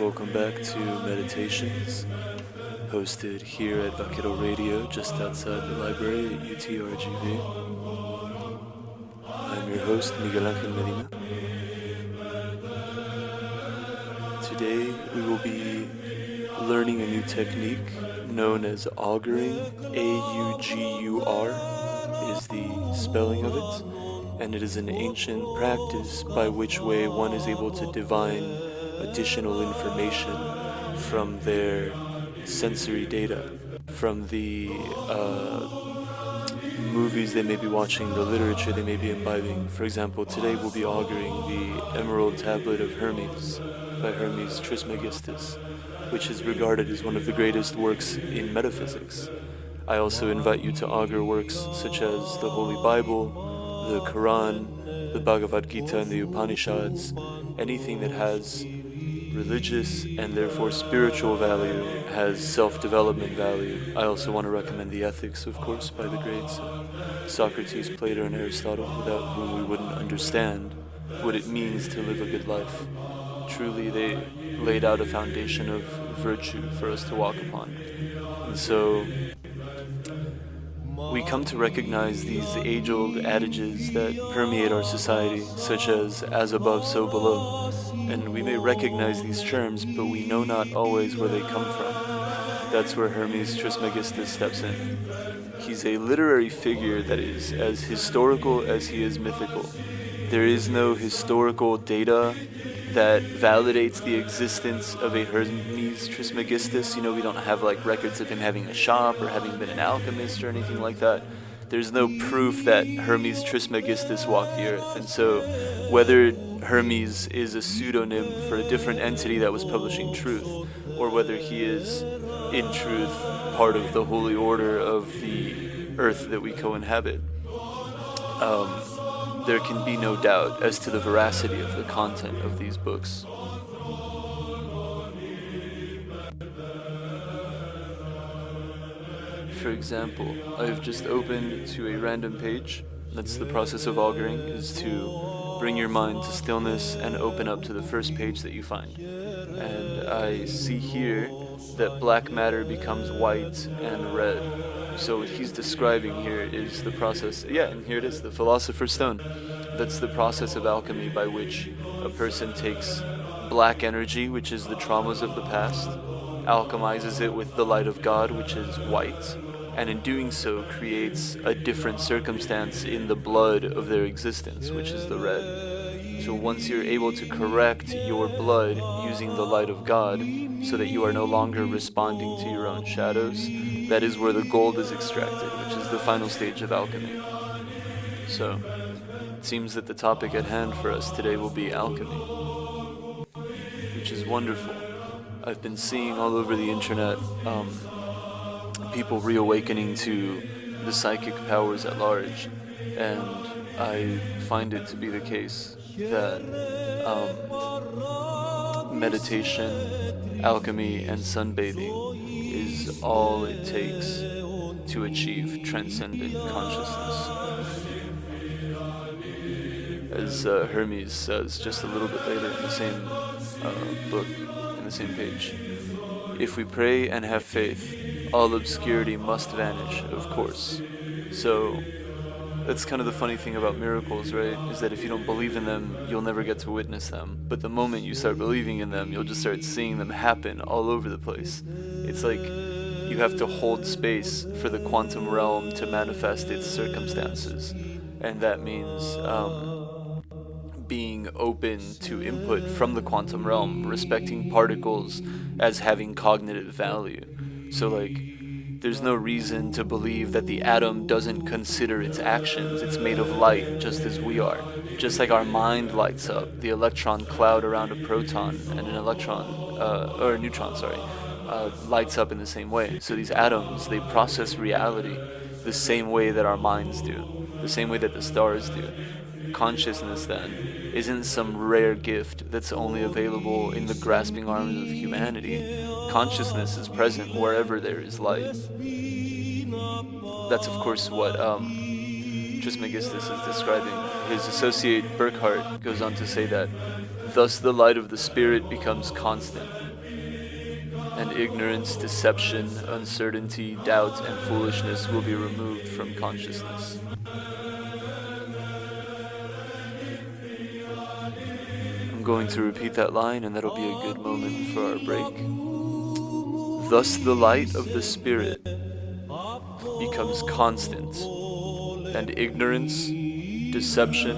welcome back to Meditations, hosted here at Vaquero Radio, just outside the library at UTRGV. I'm your host, Miguel Angel Medina. Today we will be learning a new technique known as auguring. A-U-G-U-R is the spelling of it, and it is an ancient practice by which way one is able to divine additional information from their sensory data, from the movies they may be watching, the literature they may be imbibing. For example, today we'll be auguring the Emerald Tablet of Hermes by Hermes Trismegistus, which is regarded as one of the greatest works in metaphysics. I also invite you to augur works such as the Holy Bible, the Quran, the Bhagavad Gita, and the Upanishads. Anything that has religious and therefore spiritual value, has self-development value. I also want to recommend the Ethics, of course, by the greats Socrates, Plato, and Aristotle, without whom we wouldn't understand what it means to live a good life. Truly, they laid out a foundation of virtue for us to walk upon. And so we come to recognize these age-old adages that permeate our society, such as above, so below. And we may recognize these terms, but we know not always where they come from. That's where Hermes Trismegistus steps in. He's a literary figure that is as historical as he is mythical. There is no historical data that validates the existence of a Hermes Trismegistus. You know, we don't have like records of him having a shop or having been an alchemist or anything like that. There's no proof that Hermes Trismegistus walked the earth. And so whether Hermes is a pseudonym for a different entity that was publishing truth, or whether he is in truth part of the holy order of the earth that we co-inhabit, there can be no doubt as to the veracity of the content of these books. For example, I've just opened to a random page. That's the process of auguring, is to bring your mind to stillness and open up to the first page that you find. And I see here that black matter becomes white and red. So what he's describing here is the process, and here it is, the Philosopher's Stone. That's the process of alchemy by which a person takes black energy, which is the traumas of the past, alchemizes it with the light of God, which is white, and in doing so creates a different circumstance in the blood of their existence, which is the red. So once you're able to correct your blood using the light of God, so that you are no longer responding to your own shadows, that is where the gold is extracted, which is the final stage of alchemy. So it seems that the topic at hand for us today will be alchemy, which is wonderful. I've been seeing all over the internet people reawakening to the psychic powers at large, and I find it to be the case that meditation, alchemy, and sunbathing is all it takes to achieve transcendent consciousness. As Hermes says just a little bit later in the same book, in the same page, if we pray and have faith, all obscurity must vanish, of course. So that's kind of the funny thing about miracles, right? Is that if you don't believe in them, you'll never get to witness them. But the moment you start believing in them, you'll just start seeing them happen all over the place. It's like you have to hold space for the quantum realm to manifest its circumstances. And that means being open to input from the quantum realm, respecting particles as having cognitive value. So there's no reason to believe that the atom doesn't consider its actions. It's made of light just as we are. Just like our mind lights up, the electron cloud around a proton and an electron, or a neutron, lights up in the same way. So these atoms, they process reality the same way that our minds do, the same way that the stars do. Consciousness, then, isn't some rare gift that's only available in the grasping arms of humanity. Consciousness is present wherever there is light. That's, of course, what Trismegistus is describing. His associate Burckhardt goes on to say that, thus the light of the spirit becomes constant. and ignorance, deception, uncertainty, doubt, and foolishness will be removed from consciousness. I'm going to repeat that line, and that'll be a good moment for our break. Thus the light of the Spirit becomes constant, and ignorance, deception,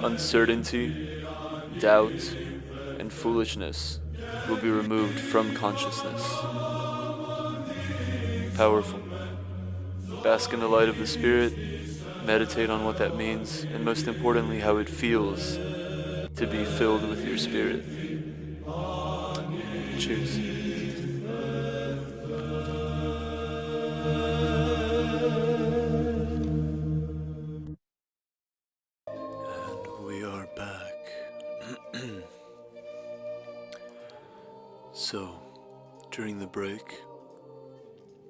uncertainty, doubt, and foolishness will be removed from consciousness. Powerful. Bask in the light of the Spirit, meditate on what that means, and most importantly, how it feels to be filled with your Spirit. Cheers. And we are back. So, during the break,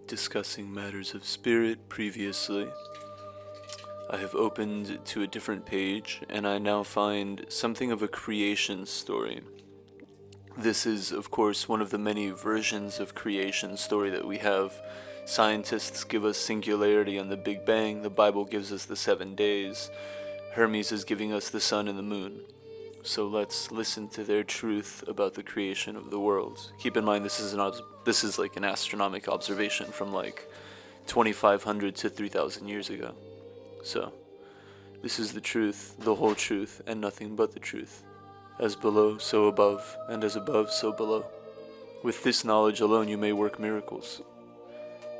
discussing matters of spirit previously, I have opened to a different page, and I now find something of a creation story. This is, of course, one of the many versions of creation story that we have. Scientists give us singularity and the Big Bang, the Bible gives us the 7 days, Hermes is giving us the sun and the moon. So let's listen to their truth about the creation of the world. Keep in mind, this is like an astronomical observation from like 2,500 to 3,000 years ago. So, this is the truth, the whole truth, and nothing but the truth. As below, so above, and as above, so below. With this knowledge alone you may work miracles.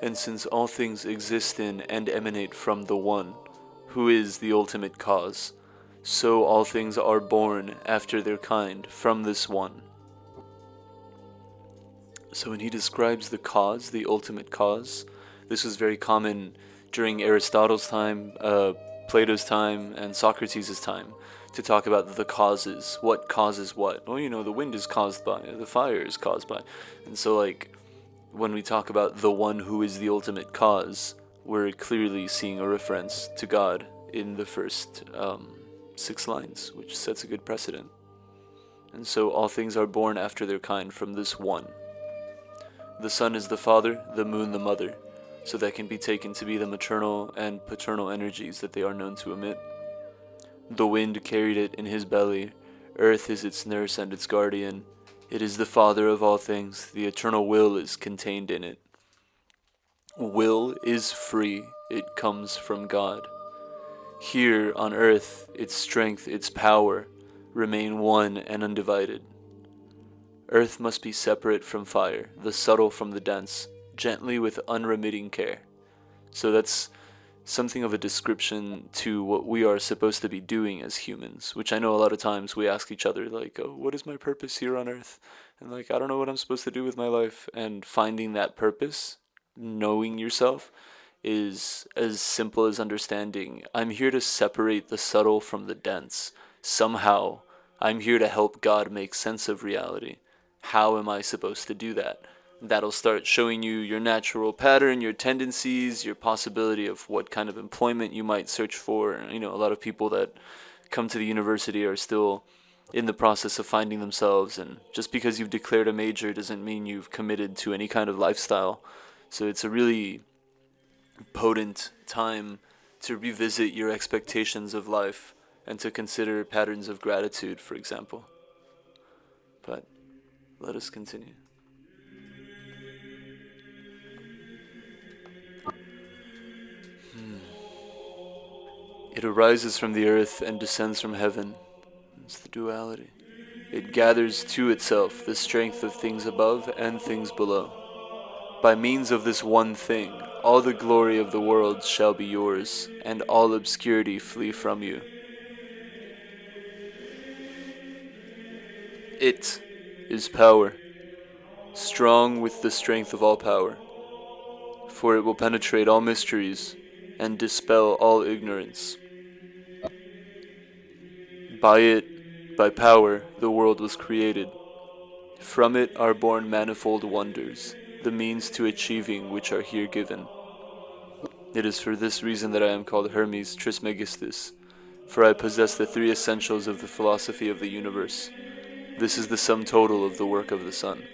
And since all things exist in and emanate from the One, who is the ultimate cause, so all things are born after their kind from this One. So when he describes the cause, the ultimate cause, this was very common during Aristotle's time, Plato's time, and Socrates' time, to talk about the causes. What causes what? Well, the wind is caused by, the fire is caused by. And so, like, when we talk about the One who is the ultimate cause, we're clearly seeing a reference to God in the first 6 lines, which sets a good precedent. And so all things are born after their kind from this One. The sun is the father, the moon the mother, so that can be taken to be the maternal and paternal energies that they are known to emit. The wind carried it in his belly, earth is its nurse and its guardian, it is the father of all things, the eternal will is contained in it. Will is free, it comes from God. Here on earth, its strength, its power, remain one and undivided. Earth must be separate from fire, the subtle from the dense, gently with unremitting care. So that's something of a description to what we are supposed to be doing as humans, which I know a lot of times we ask each other, like, oh, what is my purpose here on earth? And like, I don't know what I'm supposed to do with my life. And finding that purpose, knowing yourself, is as simple as understanding, I'm here to separate the subtle from the dense. Somehow, I'm here to help God make sense of reality. How am I supposed to do that? That'll start showing you your natural pattern, your tendencies, your possibility of what kind of employment you might search for. A lot of people that come to the university are still in the process of finding themselves, and just because you've declared a major doesn't mean you've committed to any kind of lifestyle. So it's a really potent time to revisit your expectations of life and to consider patterns of gratitude, for example. But let us continue. It arises from the earth and descends from heaven. It's the duality. It gathers to itself the strength of things above and things below. By means of this one thing, all the glory of the world shall be yours, and all obscurity flee from you. It is power, strong with the strength of all power, for it will penetrate all mysteries and dispel all ignorance. By it, by power, the world was created. From it are born manifold wonders, the means to achieving which are here given. It is for this reason that I am called Hermes Trismegistus, for I possess the 3 essentials of the philosophy of the universe. This is the sum total of the work of the sun.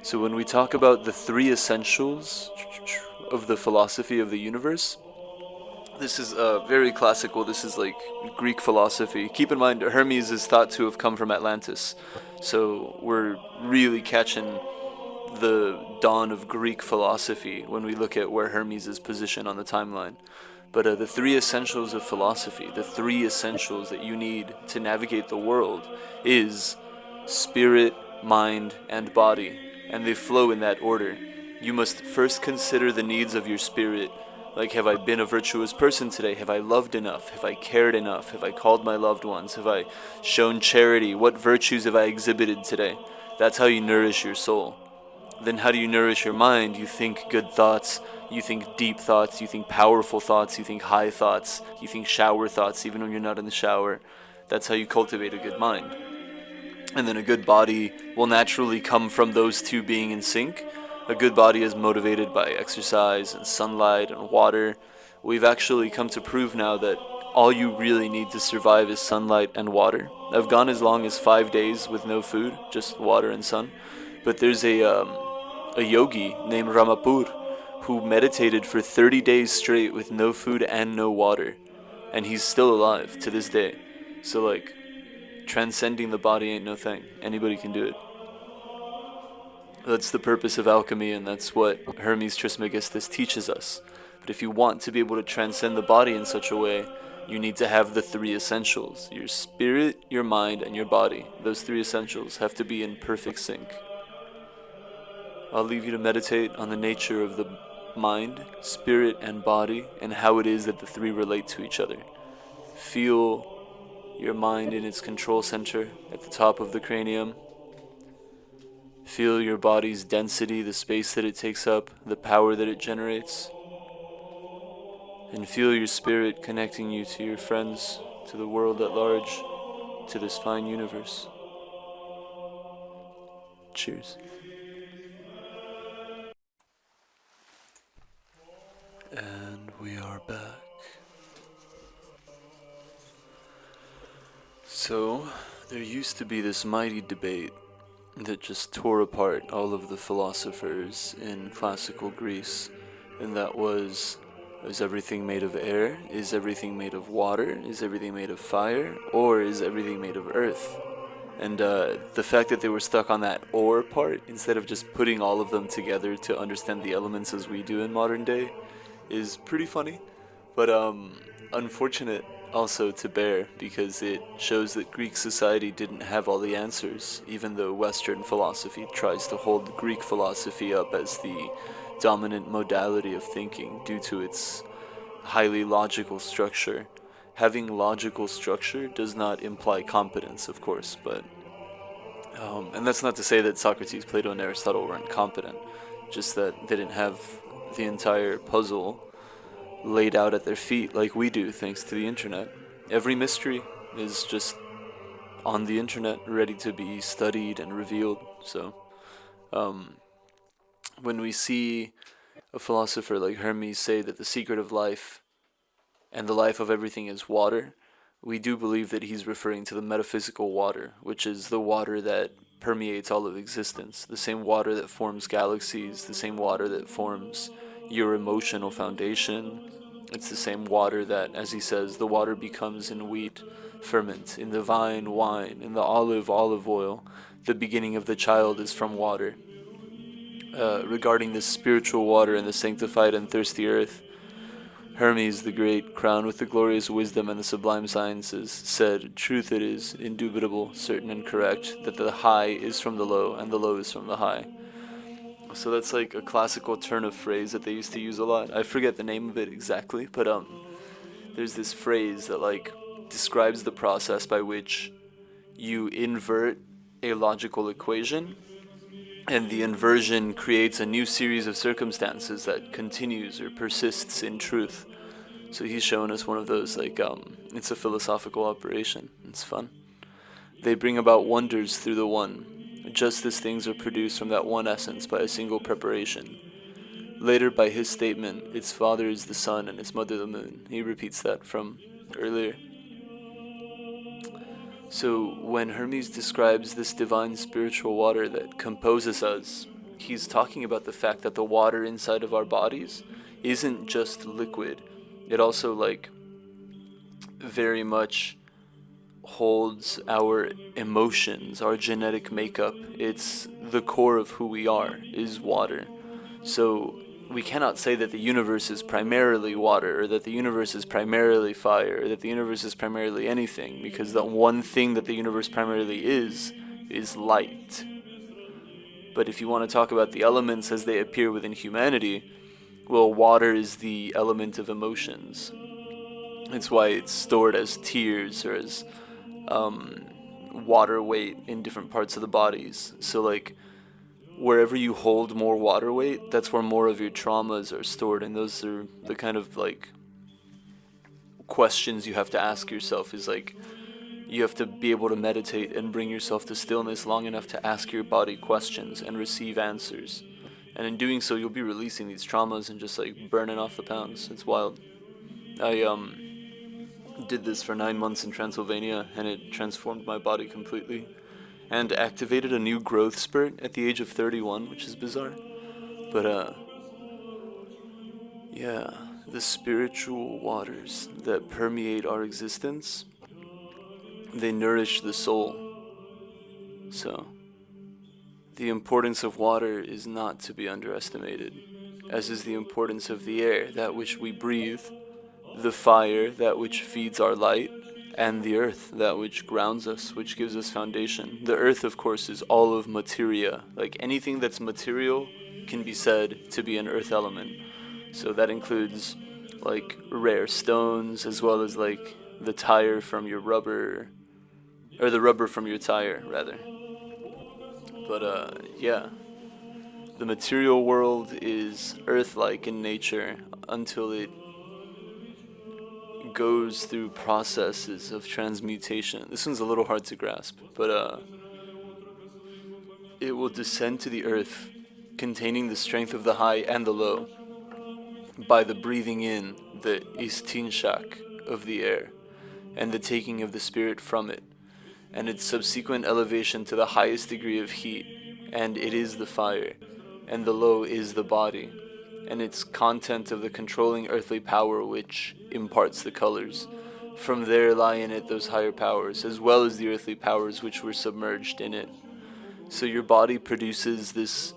So when we talk about the three essentials of the philosophy of the universe, this is very classical. This is like Greek philosophy. Keep in mind, Hermes is thought to have come from Atlantis. So we're really catching the dawn of Greek philosophy when we look at where Hermes is positioned on the timeline. But the three essentials of philosophy, the three essentials that you need to navigate the world, is spirit, mind, and body. And they flow in that order. You must first consider the needs of your spirit. Like, have I been a virtuous person today? Have I loved enough? Have I cared enough? Have I called my loved ones? Have I shown charity? What virtues have I exhibited today? That's how you nourish your soul. Then how do you nourish your mind? You think good thoughts, you think deep thoughts, you think powerful thoughts, you think high thoughts, you think shower thoughts even when you're not in the shower. That's how you cultivate a good mind. And then a good body will naturally come from those two being in sync. A good body is motivated by exercise and sunlight and water. We've actually come to prove now that all you really need to survive is sunlight and water. I've gone as long as 5 days with no food, just water and sun. But there's a yogi named Ramapur who meditated for 30 days straight with no food and no water. And he's still alive to this day. So like, transcending the body ain't no thing. Anybody can do it. That's the purpose of alchemy, and that's what Hermes Trismegistus teaches us. But if you want to be able to transcend the body in such a way, you need to have the three essentials. Your spirit, your mind, and your body. Those three essentials have to be in perfect sync. I'll leave you to meditate on the nature of the mind, spirit, and body, and how it is that the three relate to each other. Feel your mind in its control center at the top of the cranium. Feel your body's density, the space that it takes up, the power that it generates. And feel your spirit connecting you to your friends, to the world at large, to this fine universe. Cheers. And we are back. So, there used to be this mighty debate that just tore apart all of the philosophers in classical Greece, and that was, is everything made of air? Is everything made of water? Is everything made of fire? Or is everything made of earth? And the fact that they were stuck on that or part, instead of just putting all of them together to understand the elements as we do in modern day, is pretty funny, but unfortunate also to bear, because it shows that Greek society didn't have all the answers, even though Western philosophy tries to hold Greek philosophy up as the dominant modality of thinking due to its highly logical structure. Having logical structure does not imply competence, of course, but and that's not to say that Socrates, Plato, and Aristotle weren't competent, just that they didn't have the entire puzzle laid out at their feet like we do thanks to the internet. Every mystery is just on the internet, ready to be studied and revealed. So when we see a philosopher like Hermes say that the secret of life and the life of everything is water, we do believe that he's referring to the metaphysical water, which is the water that permeates all of existence, the same water that forms galaxies, the same water that forms your emotional foundation. It's the same water that, as he says, the water becomes in wheat ferment, in the vine wine, in the olive oil. The beginning of the child is from water. Regarding the spiritual water and the sanctified and thirsty earth, Hermes the Great, crowned with the glorious wisdom and the sublime sciences, said, "Truth it is, indubitable, certain and correct, that the high is from the low, and the low is from the high." So that's like a classical turn of phrase that they used to use a lot. I forget the name of it exactly, but there's this phrase that like describes the process by which you invert a logical equation, and the inversion creates a new series of circumstances that continues or persists in truth. So he's showing us one of those, like, it's a philosophical operation. It's fun. They bring about wonders through the one, just as things are produced from that one essence by a single preparation. Later, by his statement, its father is the sun and its mother the moon. He repeats that from earlier. So when Hermes describes this divine spiritual water that composes us, he's talking about the fact that the water inside of our bodies isn't just liquid. It also, like, very much holds our emotions, our genetic makeup. It's the core of who we are, is water. So we cannot say that the universe is primarily water, or that the universe is primarily fire, or that the universe is primarily anything, because the one thing that the universe primarily is light. But if you want to talk about the elements as they appear within humanity, well, water is the element of emotions. It's why it's stored as tears or as water weight in different parts of the bodies. So, like, wherever you hold more water weight, that's where more of your traumas are stored. And those are the kind of, like, questions you have to ask yourself, is like, you have to be able to meditate and bring yourself to stillness long enough to ask your body questions and receive answers. And in doing so, you'll be releasing these traumas and just, like, burning off the pounds. It's wild. I did this for 9 months in Transylvania, and it transformed my body completely and activated a new growth spurt at the age of 31, which is bizarre. But yeah, the spiritual waters that permeate our existence, they nourish the soul. So the importance of water is not to be underestimated, as is the importance of the air, that which we breathe, the fire, that which feeds our light, and the earth, that which grounds us, which gives us foundation. The earth, of course, is all of materia. Like, anything that's material can be said to be an earth element. So that includes, like, rare stones, as well as, like, the tire from your rubber, or the rubber from your tire, rather. But yeah, the material world is earth-like in nature until it goes through processes of transmutation. This one's a little hard to grasp, but it will descend to the earth, containing the strength of the high and the low, by the breathing in the istinshak of the air, and the taking of the spirit from it, and its subsequent elevation to the highest degree of heat, and it is the fire, and the low is the body, and its content of the controlling earthly power which imparts the colors. From there lie in it those higher powers, as well as the earthly powers which were submerged in it. So your body produces this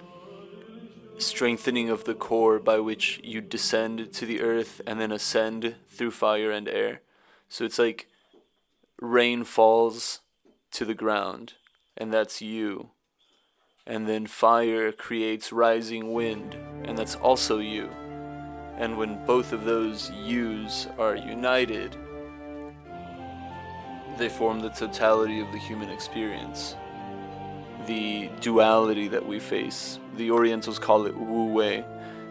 strengthening of the core by which you descend to the earth and then ascend through fire and air. So it's like rain falls to the ground, and that's you. And then fire creates rising wind, and that's also you. And when both of those yous are united, they form the totality of the human experience. The duality that we face. The Orientals call it wu-wei,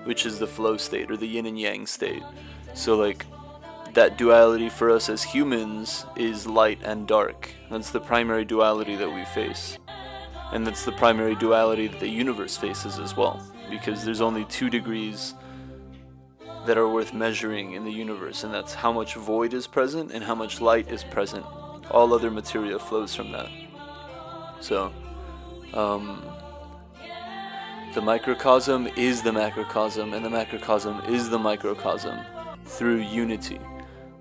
which is the flow state, or the yin and yang state. So, like, that duality for us as humans is light and dark. That's the primary duality that we face. And that's the primary duality that the universe faces as well, because there's only 2 degrees that are worth measuring in the universe, and that's how much void is present and how much light is present. All other materia flows from that. So, the microcosm is the macrocosm, and the macrocosm is the microcosm, through unity.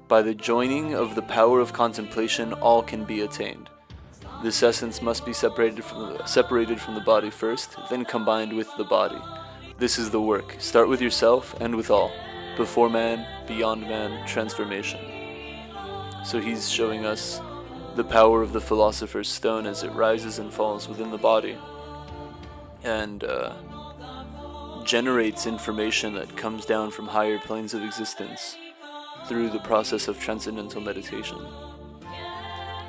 By the joining of the power of contemplation, all can be attained. This essence must be separated from the body first, then combined with the body. This is the work. Start with yourself and with all. Before man, beyond man, transformation. So he's showing us the power of the philosopher's stone as it rises and falls within the body, and generates information that comes down from higher planes of existence through the process of transcendental meditation.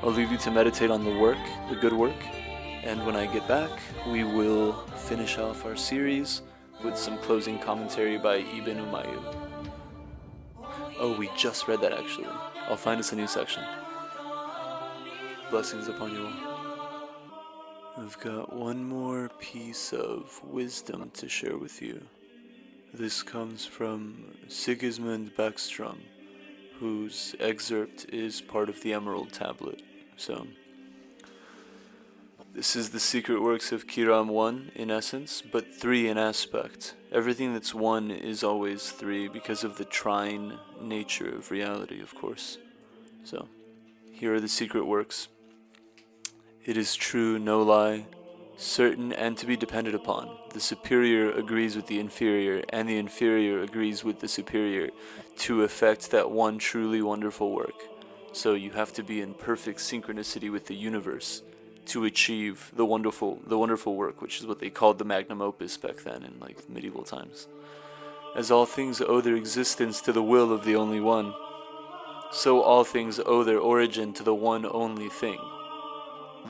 I'll leave you to meditate on the work, the good work, and when I get back, we will finish off our series with some closing commentary by Ibn Umayyad. Oh, we just read that actually. I'll find us a new section. Blessings upon you all. I've got one more piece of wisdom to share with you. This comes from Sigismund Backstrom, whose excerpt is part of the Emerald Tablet. So, This is the secret works of Kiram 1 in essence, but 3 in aspect. Everything that's 1 is always 3 because of the trine nature of reality, of course. So, here are the secret works. It is true, no lie, certain and to be depended upon. The superior agrees with the inferior, and the inferior agrees with the superior to effect that one truly wonderful work. So you have to be in perfect synchronicity with the universe to achieve the wonderful work, which is what they called the magnum opus back then in like medieval times. As all things owe their existence to the will of the only one, so all things owe their origin to the one only thing,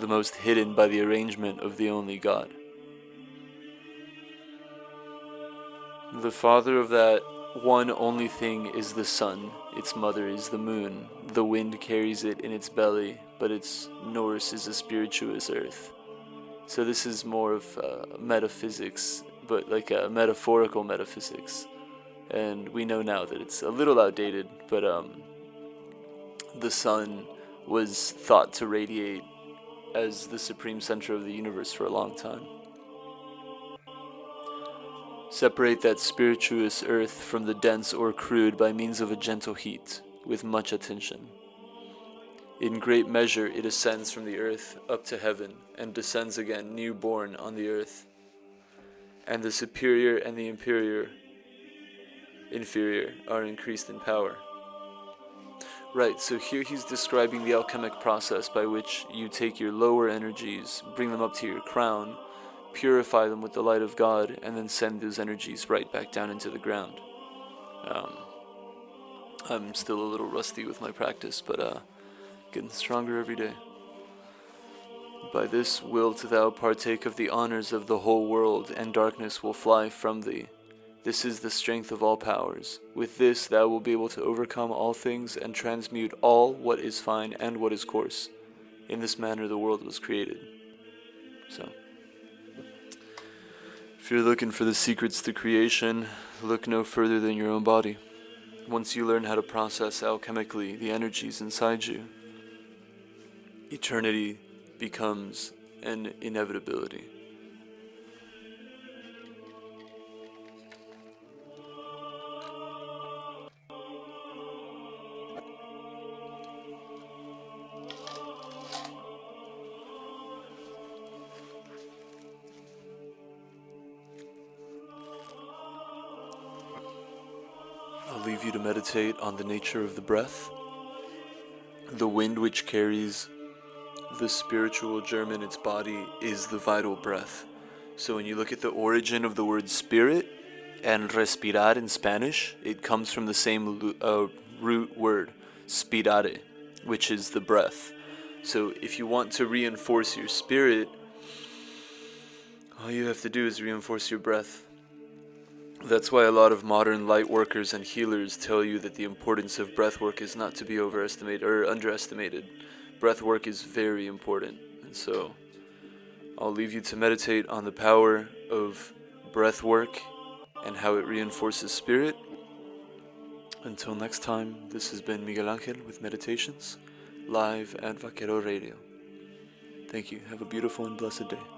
the most hidden by the arrangement of the only God. The father of that one only thing is the sun, its mother is the moon, the wind carries it in its belly, but its Norse is a spirituous earth. So this is more of metaphysics, but like a metaphorical metaphysics. And we know now that it's a little outdated, but the sun was thought to radiate as the supreme center of the universe for a long time. Separate that spirituous earth from the dense or crude by means of a gentle heat, with much attention. In great measure it ascends from the earth up to heaven, and descends again newborn on the earth. And the superior and the inferior are increased in power. Right, so here he's describing the alchemic process by which you take your lower energies, bring them up to your crown, purify them with the light of God, and then send those energies right back down into the ground. I'm still a little rusty with my practice, but getting stronger every day. By this wilt thou partake of the honors of the whole world, and darkness will fly from thee. This is the strength of all powers. With this thou wilt be able to overcome all things and transmute all what is fine and what is coarse. In this manner the world was created. So, if you're looking for the secrets to creation, look no further than your own body. Once you learn how to process alchemically the energies inside you, eternity becomes an inevitability. I'll leave you to meditate on the nature of the breath, the wind which carries the spiritual germ in its body is the vital breath. So when you look at the origin of the word spirit and respirar in Spanish, it comes from the same root word, spirare, which is the breath. So if you want to reinforce your spirit, all you have to do is reinforce your breath. That's why a lot of modern light workers and healers tell you that the importance of breath work is not to be overestimated or underestimated. Breath work is very important, and so I'll leave you to meditate on the power of breath work and how it reinforces spirit. Until next time, this has been Miguel Angel with Meditations, live at Vaquero Radio. Thank you. Have a beautiful and blessed day.